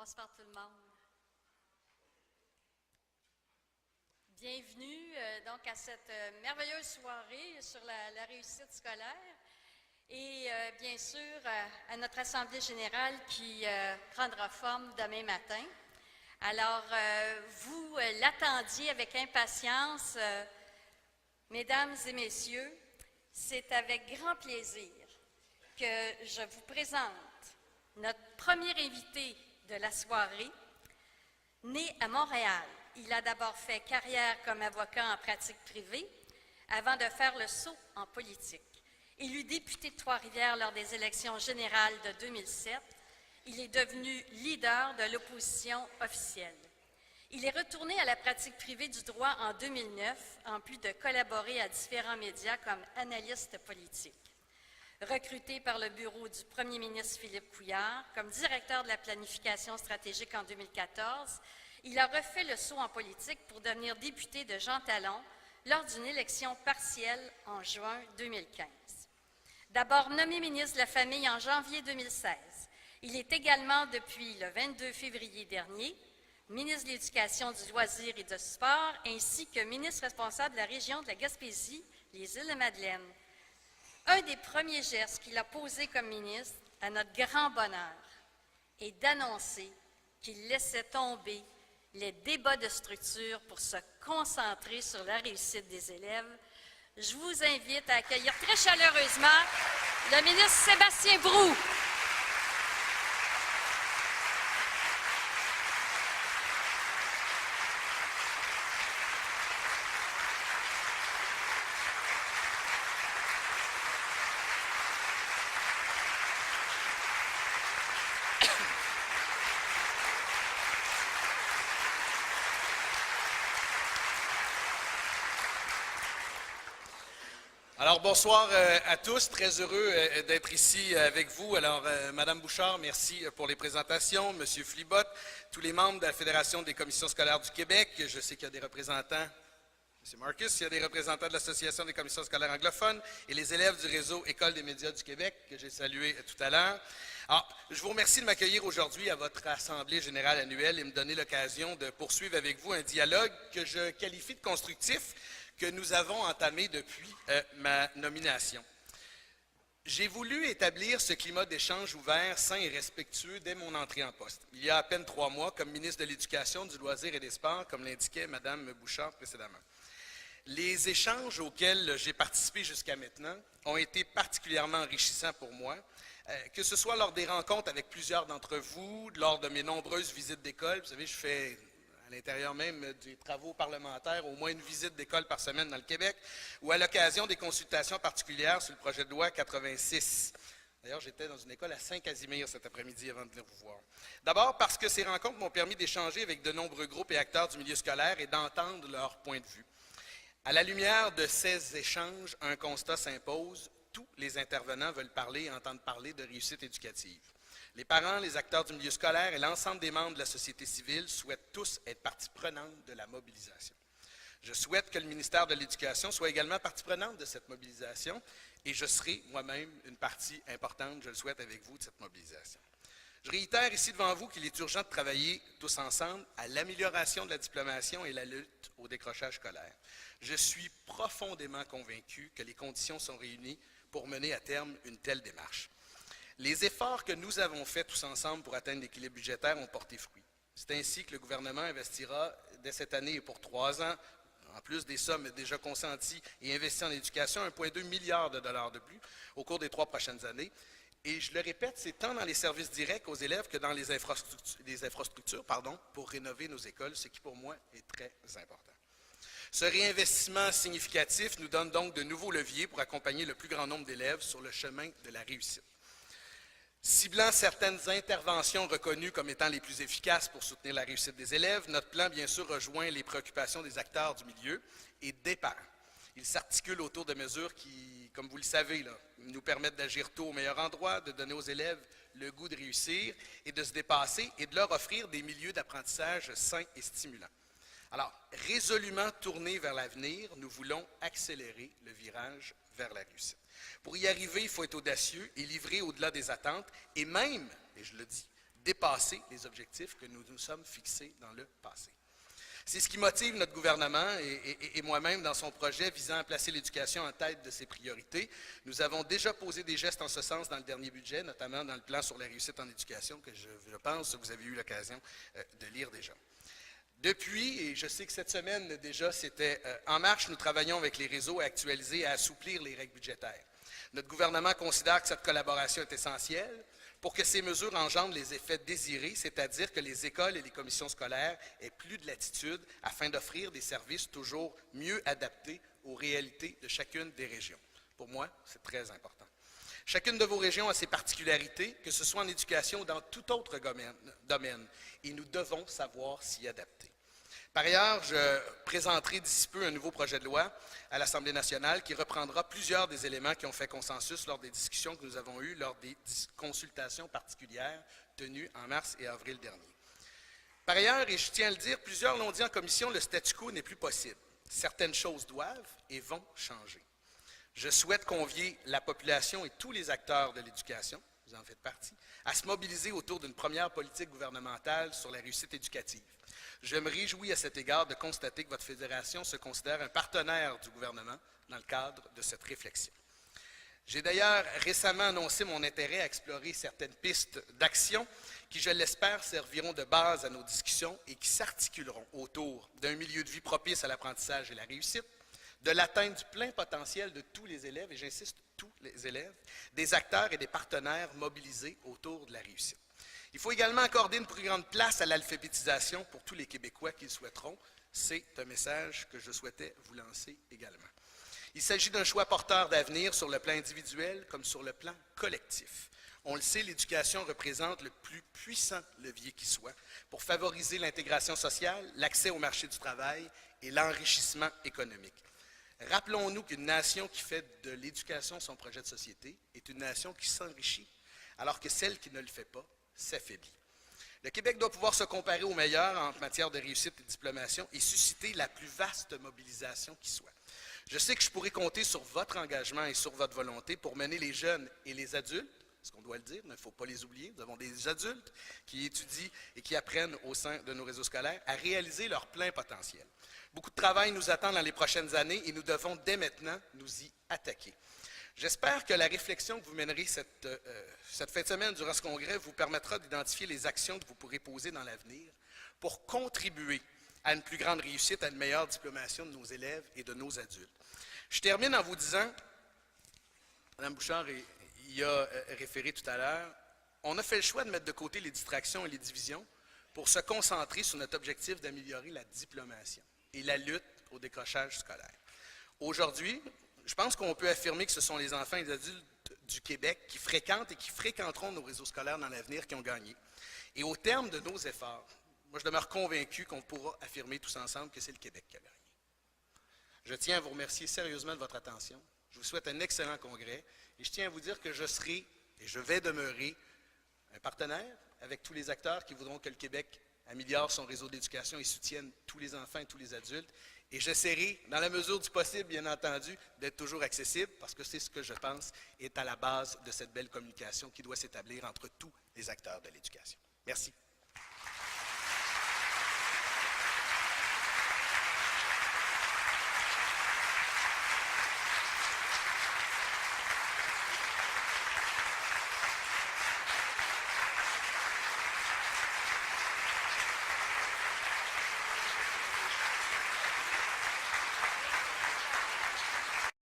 Bonsoir tout le monde. Bienvenue donc à cette merveilleuse soirée sur la réussite scolaire et bien sûr à notre Assemblée générale qui prendra forme demain matin. Alors, vous l'attendiez avec impatience, mesdames et messieurs, c'est avec grand plaisir que je vous présente notre premier invité de la soirée. Né à Montréal, il a d'abord fait carrière comme avocat en pratique privée avant de faire le saut en politique. Élu député de Trois-Rivières lors des élections générales de 2007, il est devenu leader de l'opposition officielle. Il est retourné à la pratique privée du droit en 2009, en plus de collaborer à différents médias comme analyste politique. Recruté par le bureau du premier ministre Philippe Couillard comme directeur de la planification stratégique en 2014, il a refait le saut en politique pour devenir député de Jean Talon lors d'une élection partielle en juin 2015. D'abord nommé ministre de la Famille en janvier 2016, il est également depuis le 22 février dernier ministre de l'Éducation, du loisir et du sport, ainsi que ministre responsable de la région de la Gaspésie, les Îles-de-Madeleine. Un des premiers gestes qu'il a posés comme ministre, à notre grand bonheur, est d'annoncer qu'il laissait tomber les débats de structure pour se concentrer sur la réussite des élèves. Je vous invite à accueillir très chaleureusement le ministre Sébastien Brou. Alors, bonsoir à tous. Très heureux d'être ici avec vous. Alors, Madame Bouchard, merci pour les présentations. Monsieur Flibot, tous les membres de la Fédération des commissions scolaires du Québec. Je sais qu'il y a des représentants, Monsieur Marcus, il y a des représentants de l'Association des commissions scolaires anglophones et les élèves du réseau École des médias du Québec, que j'ai salué tout à l'heure. Alors, je vous remercie de m'accueillir aujourd'hui à votre Assemblée générale annuelle et me donner l'occasion de poursuivre avec vous un dialogue que je qualifie de constructif, que nous avons entamé depuis ma nomination. J'ai voulu établir ce climat d'échange ouvert, sain et respectueux dès mon entrée en poste. Il y a à peine 3 mois, comme ministre de l'Éducation, du loisir et des sports, comme l'indiquait Mme Bouchard précédemment. Les échanges auxquels j'ai participé jusqu'à maintenant ont été particulièrement enrichissants pour moi, que ce soit lors des rencontres avec plusieurs d'entre vous, lors de mes nombreuses visites d'école. Vous savez, je fais à l'intérieur même des travaux parlementaires, au moins une visite d'école par semaine dans le Québec, ou à l'occasion des consultations particulières sur le projet de loi 86. D'ailleurs, j'étais dans une école à Saint-Casimir cet après-midi avant de venir vous voir. D'abord parce que ces rencontres m'ont permis d'échanger avec de nombreux groupes et acteurs du milieu scolaire et d'entendre leur point de vue. À la lumière de ces échanges, un constat s'impose. Tous les intervenants veulent parler et entendre parler de réussite éducative. Les parents, les acteurs du milieu scolaire et l'ensemble des membres de la société civile souhaitent tous être partie prenante de la mobilisation. Je souhaite que le ministère de l'Éducation soit également partie prenante de cette mobilisation et je serai moi-même une partie importante, je le souhaite, avec vous de cette mobilisation. Je réitère ici devant vous qu'il est urgent de travailler tous ensemble à l'amélioration de la diplomation et la lutte au décrochage scolaire. Je suis profondément convaincu que les conditions sont réunies pour mener à terme une telle démarche. Les efforts que nous avons faits tous ensemble pour atteindre l'équilibre budgétaire ont porté fruit. C'est ainsi que le gouvernement investira dès cette année et pour 3 ans, en plus des sommes déjà consenties et investies en éducation, 1,2 milliard de dollars de plus au cours des 3 prochaines années. Et je le répète, c'est tant dans les services directs aux élèves que dans les infrastructures pour rénover nos écoles, ce qui pour moi est très important. Ce réinvestissement significatif nous donne donc de nouveaux leviers pour accompagner le plus grand nombre d'élèves sur le chemin de la réussite. Ciblant certaines interventions reconnues comme étant les plus efficaces pour soutenir la réussite des élèves, notre plan, bien sûr, rejoint les préoccupations des acteurs du milieu et des parents. Il s'articule autour de mesures qui, comme vous le savez, nous permettent d'agir tôt au meilleur endroit, de donner aux élèves le goût de réussir et de se dépasser et de leur offrir des milieux d'apprentissage sains et stimulants. Alors, résolument tournés vers l'avenir, nous voulons accélérer le virage vers la réussite. Pour y arriver, il faut être audacieux et livrer au-delà des attentes et même, et je le dis, dépasser les objectifs que nous nous sommes fixés dans le passé. C'est ce qui motive notre gouvernement et moi-même dans son projet visant à placer l'éducation en tête de ses priorités. Nous avons déjà posé des gestes en ce sens dans le dernier budget, notamment dans le plan sur la réussite en éducation que je pense que vous avez eu l'occasion de lire déjà. Depuis, et je sais que cette semaine déjà c'était en marche, nous travaillons avec les réseaux à actualiser et à assouplir les règles budgétaires. Notre gouvernement considère que cette collaboration est essentielle pour que ces mesures engendrent les effets désirés, c'est-à-dire que les écoles et les commissions scolaires aient plus de latitude afin d'offrir des services toujours mieux adaptés aux réalités de chacune des régions. Pour moi, c'est très important. Chacune de vos régions a ses particularités, que ce soit en éducation ou dans tout autre domaine, et nous devons savoir s'y adapter. Par ailleurs, je présenterai d'ici peu un nouveau projet de loi à l'Assemblée nationale qui reprendra plusieurs des éléments qui ont fait consensus lors des discussions que nous avons eues lors des consultations particulières tenues en mars et avril dernier. Par ailleurs, et je tiens à le dire, plusieurs l'ont dit en commission, le statu quo n'est plus possible. Certaines choses doivent et vont changer. Je souhaite convier la population et tous les acteurs de l'éducation, vous en faites partie, à se mobiliser autour d'une première politique gouvernementale sur la réussite éducative. Je me réjouis à cet égard de constater que votre fédération se considère un partenaire du gouvernement dans le cadre de cette réflexion. J'ai d'ailleurs récemment annoncé mon intérêt à explorer certaines pistes d'action qui, je l'espère, serviront de base à nos discussions et qui s'articuleront autour d'un milieu de vie propice à l'apprentissage et la réussite, de l'atteinte du plein potentiel de tous les élèves, et j'insiste, tous les élèves, des acteurs et des partenaires mobilisés autour de la réussite. Il faut également accorder une plus grande place à l'alphabétisation pour tous les Québécois qui le souhaiteront. C'est un message que je souhaitais vous lancer également. Il s'agit d'un choix porteur d'avenir sur le plan individuel comme sur le plan collectif. On le sait, l'éducation représente le plus puissant levier qui soit pour favoriser l'intégration sociale, l'accès au marché du travail et l'enrichissement économique. Rappelons-nous qu'une nation qui fait de l'éducation son projet de société est une nation qui s'enrichit, alors que celle qui ne le fait pas s'affaiblit. Le Québec doit pouvoir se comparer aux meilleurs en matière de réussite et de diplomation et susciter la plus vaste mobilisation qui soit. Je sais que je pourrai compter sur votre engagement et sur votre volonté pour mener les jeunes et les adultes, ce qu'on doit le dire, il ne faut pas les oublier, nous avons des adultes qui étudient et qui apprennent au sein de nos réseaux scolaires à réaliser leur plein potentiel. Beaucoup de travail nous attend dans les prochaines années et nous devons dès maintenant nous y attaquer. J'espère que la réflexion que vous mènerez cette fin de semaine durant ce congrès vous permettra d'identifier les actions que vous pourrez poser dans l'avenir pour contribuer à une plus grande réussite, à une meilleure diplomation de nos élèves et de nos adultes. Je termine en vous disant, Mme Bouchard y a référé tout à l'heure, on a fait le choix de mettre de côté les distractions et les divisions pour se concentrer sur notre objectif d'améliorer la diplomation et la lutte au décrochage scolaire. Aujourd'hui, je pense qu'on peut affirmer que ce sont les enfants et les adultes du Québec qui fréquentent et qui fréquenteront nos réseaux scolaires dans l'avenir qui ont gagné. Et au terme de nos efforts, moi je demeure convaincu qu'on pourra affirmer tous ensemble que c'est le Québec qui a gagné. Je tiens à vous remercier sérieusement de votre attention. Je vous souhaite un excellent congrès et je tiens à vous dire que je serai et je vais demeurer un partenaire avec tous les acteurs qui voudront que le Québec améliore son réseau d'éducation et soutienne tous les enfants et tous les adultes. Et j'essaierai, dans la mesure du possible, bien entendu, d'être toujours accessible parce que c'est ce que je pense est à la base de cette belle communication qui doit s'établir entre tous les acteurs de l'éducation. Merci.